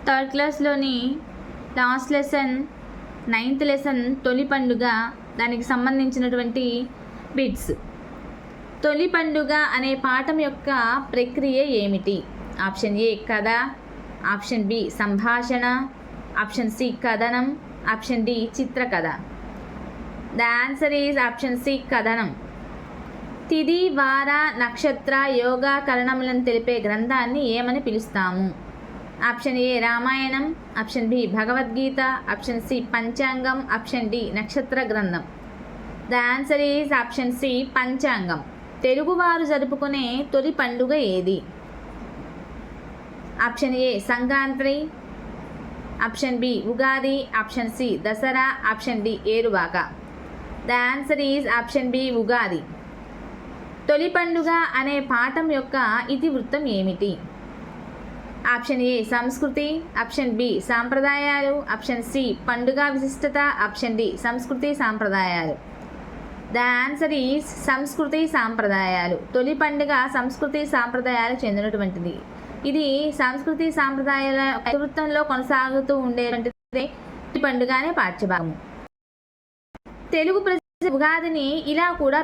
Third క్లాస్లోని last lesson 9th lesson తొలి పండుగ, దానికి సంబంధించినటువంటి బిట్స్. తొలి పండుగ అనే పాఠం యొక్క ప్రక్రియ ఏమిటి? ఆప్షన్ ఏ కథ, ఆప్షన్ బి సంభాషణ, ఆప్షన్ సి కథనం, ఆప్షన్ డి చిత్రకథ. The answer is option C కథనం. తిథి, వార, నక్షత్ర, యోగా కరణములను తెలిపే గ్రంథాన్ని ఏమని పిలుస్తాము? Option A Ramayanam, option B Bhagavad Gita, option C panchangam, option D నక్షత్ర గ్రంథం. The answer is option C panchangam. తెలుగువారు జరుపుకునే తొలి పండుగ ఏది? Option A Sankranti, option B Ugadi, option C Dasara, option D Eruvaka. The answer is option B Ugadi. తొలి పండుగ అనే పాఠం యొక్క ఇతివృత్తం ఏమిటి? ఆప్షన్ ఏ సంస్కృతి, ఆప్షన్ బి సాంప్రదాయాలు, ఆప్షన్ సి పండుగ విశిష్టత, ఆప్షన్ డి సంస్కృతి సాంప్రదాయాలు. ద ఆన్సర్ ఈజ్ సంస్కృతి సాంప్రదాయాలు. తొలి పండుగ సంస్కృతి సాంప్రదాయాలకు చెందినటువంటిది. ఇది సంస్కృతి సాంప్రదాయాల ఇతివృత్తంలో కొనసాగుతూ ఉండేటువంటిది తొలి పండుగ అనే పాఠ్యభాగము. తెలుగు ప్రజలు ఉగాదిని ఇలా కూడా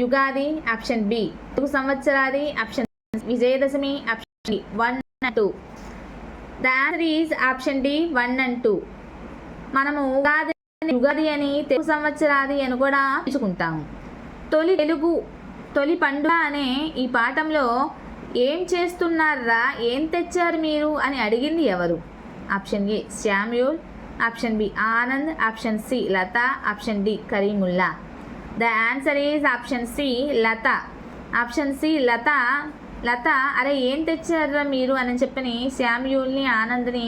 యుగాది, ఆప్షన్ బి తెలుగు సంవత్సరాది, option Vijayadashami, option D 1 and 2. The answer is option D 1 and 2. మనము ఉగాది అని తెలుగు సంవత్సరాది అని కూడా పిలుచుకుంటాము. తొలి పండుగ అనే ఈ పాఠంలో ఏం చేస్తున్నారా, ఏం తెచ్చారు మీరు అని అడిగింది ఎవరు? Option A Samuel, option B Anand, option C Latha, option D Karimulla. The answer is option C Latha. Option C Latha. అరే ఏం తెచ్చారా మీరు అని చెప్పని శామ్యూల్ని, ఆనంద్ని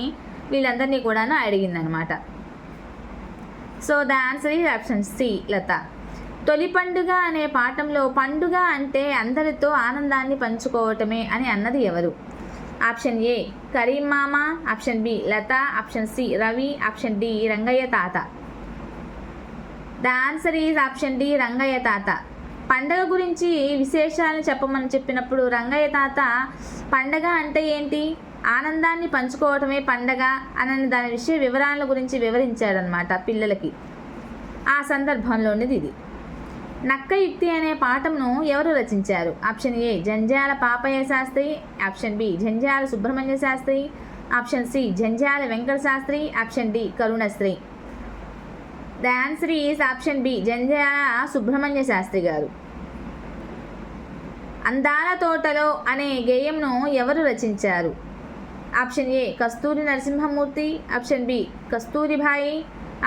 వీళ్ళందరినీ కూడా అడిగిందనమాట. So the answer is option C Latha. తొలి పండుగ అనే పాఠంలో పండుగ అంటే అందరితో ఆనందాన్ని పంచుకోవటమే అని అన్నది ఎవరు? ఆప్షన్ ఏ కరీం మామ, option B Latha, option C Ravi, option D Rangaiah తాత. The answer is option D Rangaiah తాత. పండగ గురించి విశేషాలను చెప్పమని చెప్పినప్పుడు రంగయ్య తాత పండగ అంటే ఏంటి, ఆనందాన్ని పంచుకోవటమే పండగ అని దాని విషయ వివరాల గురించి వివరించాడనమాట పిల్లలకి. ఆ సందర్భంలోనిది ఇది. నక్కయుక్తి అనే పాఠంను ఎవరు రచించారు? Option A Janjala Papayya Shastri, option B Janjala Subrahmanya Shastri, option C Janjala Venkata Shastri, option D Karunasri. The answer is option B Janjala Subrahmanya Shastri గారు. అందాల తోటలో అనే గేయంను ఎవరు రచించారు? Option A Kasturi Narasimhamurthy, option B Kasturibai,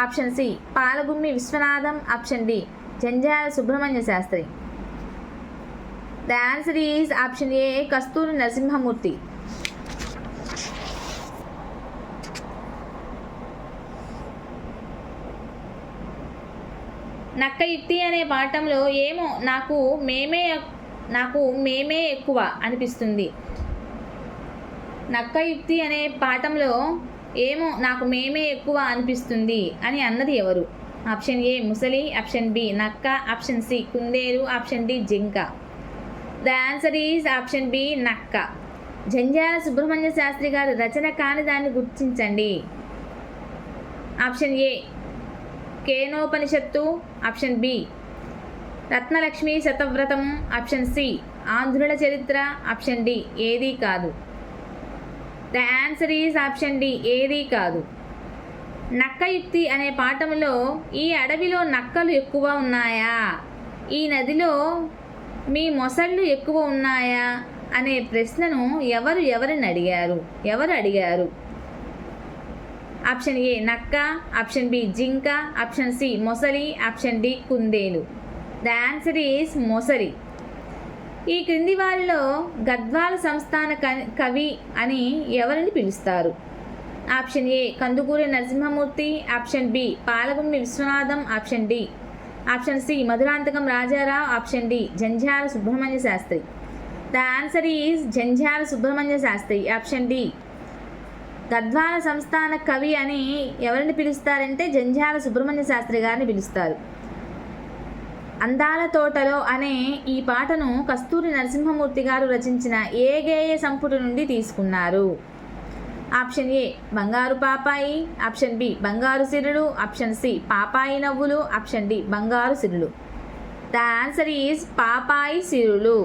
option C Palagummi Viswanatham, option D Janjala Subrahmanya Shastri. The answer is option A Kasturi Narasimhamurthy. నక్కయుక్తి అనే పాఠంలో ఏమో నాకు మేమే ఎక్కువ అనిపిస్తుంది. నక్కయుక్తి అనే పాఠంలో ఏమో నాకు మేమే ఎక్కువ అనిపిస్తుంది అని అన్నది ఎవరు? ఆప్షన్ ఏ ముసలి, ఆప్షన్ బి నక్క, ఆప్షన్ సి కుందేలు, ఆప్షన్ డి జింక. The answer is option B నక్క. జంజాల సుబ్రహ్మణ్య శాస్త్రి గారు రచన కాని దాన్ని గుర్తించండి. ఆప్షన్ ఏ కేనోపనిషత్తు, ఆప్షన్ బి రత్నలక్ష్మి శతవ్రతం, ఆప్షన్ సి ఆంధ్రుల చరిత్ర, ఆప్షన్ డి ఏదీ కాదు. The answer is option D ఏదీ కాదు. నక్కయుక్తి అనే పాఠంలో ఈ అడవిలో నక్కలు ఎక్కువ ఉన్నాయా, ఈ నదిలో మీ మొసళ్ళు ఎక్కువ ఉన్నాయా అనే ప్రశ్నను ఎవరిని అడిగారు? ఎవరు అడిగారు? ఆప్షన్ ఏ నక్క, ఆప్షన్ బి జింక, ఆప్షన్ సి మొసలి, ఆప్షన్ డి కుందేలు. ద ఆన్సర్ ఈజ్ మొసలి. ఈ క్రింది వారిలో గద్వాల సంస్థాన కవి అని ఎవరిని పిలుస్తారు? Option A Kandukuri Narasimhamurthy, option B Palagummi Viswanatham, option D option C Madhurantakam Rajarao, option D Janjala Subrahmanya Shastri. The answer is Janjala Subrahmanya Shastri. Option D. Gadwal సంస్థాన కవి అని ఎవరిని పిలుస్తారంటే జంజాల సుబ్రహ్మణ్య శాస్త్రి గారిని పిలుస్తారు. అందాల తోటలో అనే ఈ పాటను కస్తూరి నరసింహమూర్తి గారు రచించిన ఏ గేయ సంపుటి నుండి తీసుకున్నారు? ఆప్షన్ ఏ బంగారు పాపాయి, ఆప్షన్ బి బంగారు సిరులు, ఆప్షన్ సి పాపాయి నవ్వులు, ఆప్షన్ డి బంగారు సిరులు. ద ఆన్సర్ ఈజ్ పాపాయి సిరులు.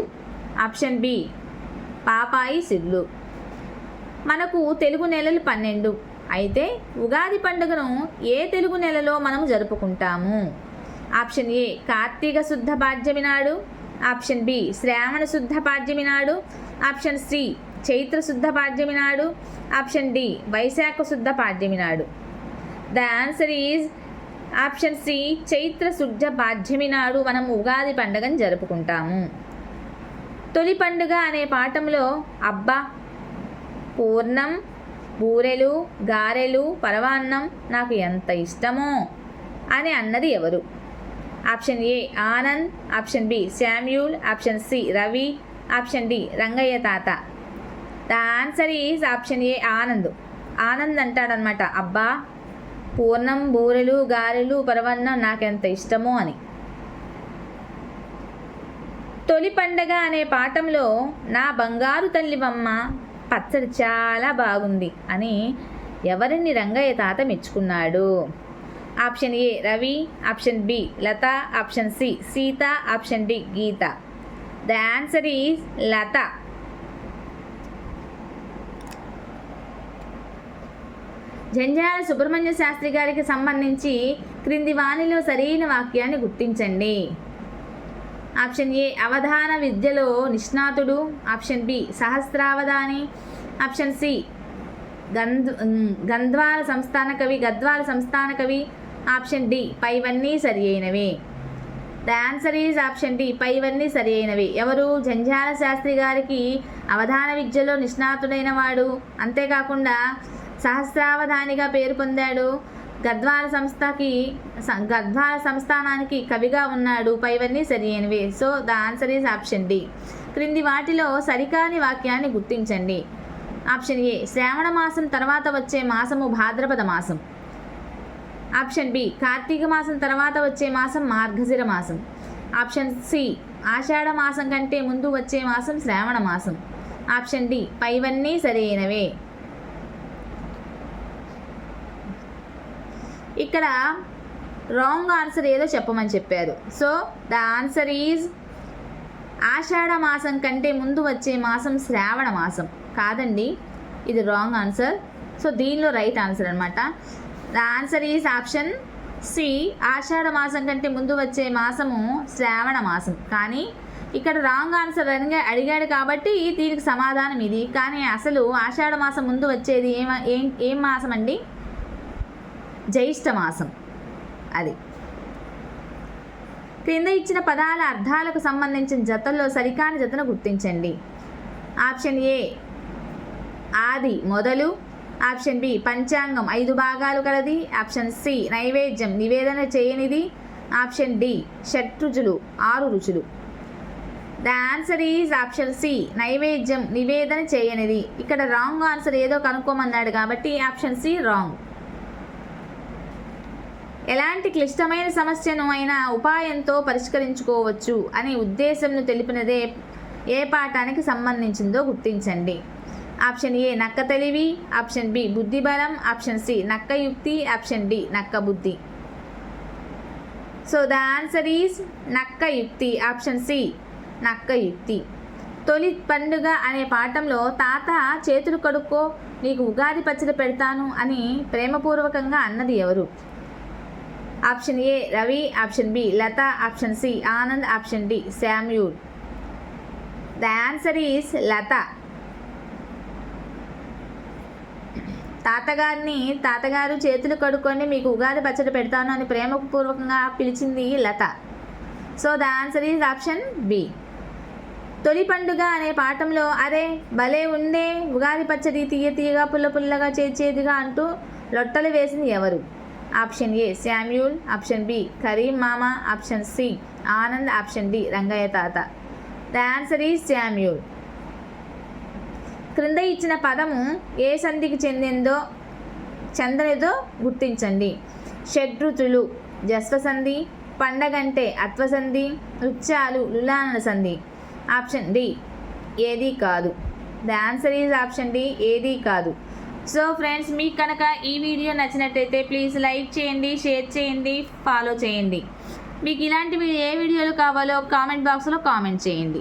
ఆప్షన్ బి పాపాయి సిరులు. మనకు తెలుగు నెలలు 12. అయితే ఉగాది పండుగను ఏ తెలుగు నెలలో మనము జరుపుకుంటాము? ఆప్షన్ ఏ కార్తీక శుద్ధ పాడ్యమి నాడు, ఆప్షన్ బి శ్రావణ శుద్ధ పాడ్యమి నాడు, ఆప్షన్ సి చైత్ర శుద్ధ పాడ్యమి నాడు, ఆప్షన్ డి వైశాఖ శుద్ధ పాడ్యమి నాడు. The answer is option C చైత్ర శుద్ధ పాడ్యమి నాడు మనం ఉగాది పండుగను జరుపుకుంటాము. తొలి పండుగ అనే పాఠంలో అబ్బా పూర్ణం, బూరెలు, గారెలు, పరవాన్నం నాకు ఎంత ఇష్టమో అని అన్నది ఎవరు? Option A Anand, option B Samuel, option C Ravi, option D Rangaiah తాత. The answer is option A Anand. Anand అంటాడనమాట అబ్బా పూర్ణం, బూరెలు, గారెలు, పరవాన్నం నాకెంత ఇష్టమో అని. తొలి పండగ అనే పాఠంలో నా బంగారు తల్లివమ్మ పచ్చడి చాలా బాగుంది అని ఎవరిని రంగయ్య తాత మెచ్చుకున్నాడు? Option A Ravi, option B Latha, option C Sita, option D Gita. The answer is Latha. Janjala Subrahmanya Shastri గారికి సంబంధించి క్రింది వాణిలో సరైన వాక్యాన్ని గుర్తించండి. ఆప్షన్ ఏ అవధాన విద్యలో నిష్ణాతుడు, ఆప్షన్ బి సహస్రావధాని, ఆప్షన్ సి గద్వాల సంస్థాన కవి, ఆప్షన్ డి పైవన్నీ సరి అయినవి. The answer is option D పైవన్నీ సరి అయినవి. ఎవరు? జంజాల శాస్త్రి గారికి అవధాన విద్యలో నిష్ణాతుడైన వాడు, అంతేకాకుండా సహస్రావధానిగా పేరు పొందాడు, గద్వాల సంస్థానానికి కవిగా ఉన్నాడు, పైవన్నీ సరి అయినవి. So the answer is option D. క్రింది వాటిలో సరికాని వాక్యాన్ని గుర్తించండి. ఆప్షన్ ఏ శ్రావణ మాసం తర్వాత వచ్చే మాసము భాద్రపద మాసం, ఆప్షన్ బి కార్తీక మాసం తర్వాత వచ్చే మాసం మార్గశిర మాసం, ఆప్షన్ సి ఆషాఢ మాసం కంటే ముందు వచ్చే మాసం శ్రావణ మాసం, ఆప్షన్ డి పైవన్నీ సరైనవే. ఇక్కడ రాంగ్ ఆన్సర్ ఏదో చెప్పమని చెప్పారు. సో ద ఆన్సర్ ఈజ్ ఆషాఢ మాసం కంటే ముందు వచ్చే మాసం శ్రావణ మాసం కాదండి, ఇది రాంగ్ ఆన్సర్. సో దీనిలో రైట్ ఆన్సర్ అనమాట. The answer is option C ఆషాఢ మాసం కంటే ముందు వచ్చే మాసము శ్రావణ మాసం. కానీ ఇక్కడ రాంగ్ ఆన్సర్ అని అడిగాడు కాబట్టి దీనికి సమాధానం ఇది. కానీ అసలు ఆషాఢ మాసం ముందు వచ్చేది ఏం మాసం అండి? జ్యేష్ఠ మాసం. అది క్రింద ఇచ్చిన పదాల అర్థాలకు సంబంధించిన జతల్లో సరికాని జతను గుర్తించండి. ఆప్షన్ ఏ ఆది మొదలు, ఆప్షన్ బి పంచాంగం 5 భాగాలు కలది, ఆప్షన్ సి నైవేద్యం నివేదన చేయనిది, ఆప్షన్ డి షట్రుచులు 6 రుచులు. The answer is option C నైవేద్యం నివేదన చేయనిది. ఇక్కడ రాంగ్ ఆన్సర్ ఏదో కనుక్కోమన్నాడు కాబట్టి ఆప్షన్ సి రాంగ్. ఎలాంటి క్లిష్టమైన సమస్యను అయినా ఉపాయంతో పరిష్కరించుకోవచ్చు అనే ఉద్దేశంను తెలిపినదే ఏ పాఠానికి సంబంధించిందో గుర్తించండి. ఆప్షన్ ఏ నక్క తెలివి, ఆప్షన్ బి బుద్ధిబలం, ఆప్షన్ సి నక్క యుక్తి, ఆప్షన్ డి నక్క బుద్ధి. సో ద ఆన్సర్ ఈజ్ నక్క యుక్తి. ఆప్షన్ సి నక్క యుక్తి. తొలి పండుగ అనే పాఠంలో తాత చేతులు కడుక్కో నీకు ఉగాది పచ్చడి పెడతాను అని ప్రేమపూర్వకంగా అన్నది ఎవరు? Option A Ravi, option B Latha, option C Anand, option D Samuel. The answer is Latha. తాతగారు చేతులు కడుక్కొని మీకు ఉగాది పచ్చడి పెడతాను అని ప్రేమపూర్వకంగా పిలిచింది Latha. So the answer is option B. తొలి పండుగ అనే పాఠంలో అరే భలే ఉందే ఉగాది పచ్చడి తీయగా పుల్లగా చేదుగా అంటూ లొట్టలు వేసింది ఎవరు? Option A Samuel, option B Karim మామ, option C Anand, option D Rangaiah తాత. The answer is Samuel. క్రింద ఇచ్చిన పదము ఏ సంధికి చెందనిదో గుర్తించండి. షడ్రుచులు జస్వ సంధి, పండగంటే అత్వసంధి, నృత్యాలు లులానల సంధి. ఆప్షన్ డి ఏది కాదు. The answer is option D ఏది కాదు. సో ఫ్రెండ్స్, మీకు కనుక ఈ వీడియో నచ్చినట్టయితే ప్లీజ్ లైక్ చేయండి, షేర్ చేయండి, ఫాలో చేయండి. మీకు ఇలాంటివి ఏ వీడియోలు కావాలో కామెంట్ బాక్స్లో కామెంట్ చేయండి.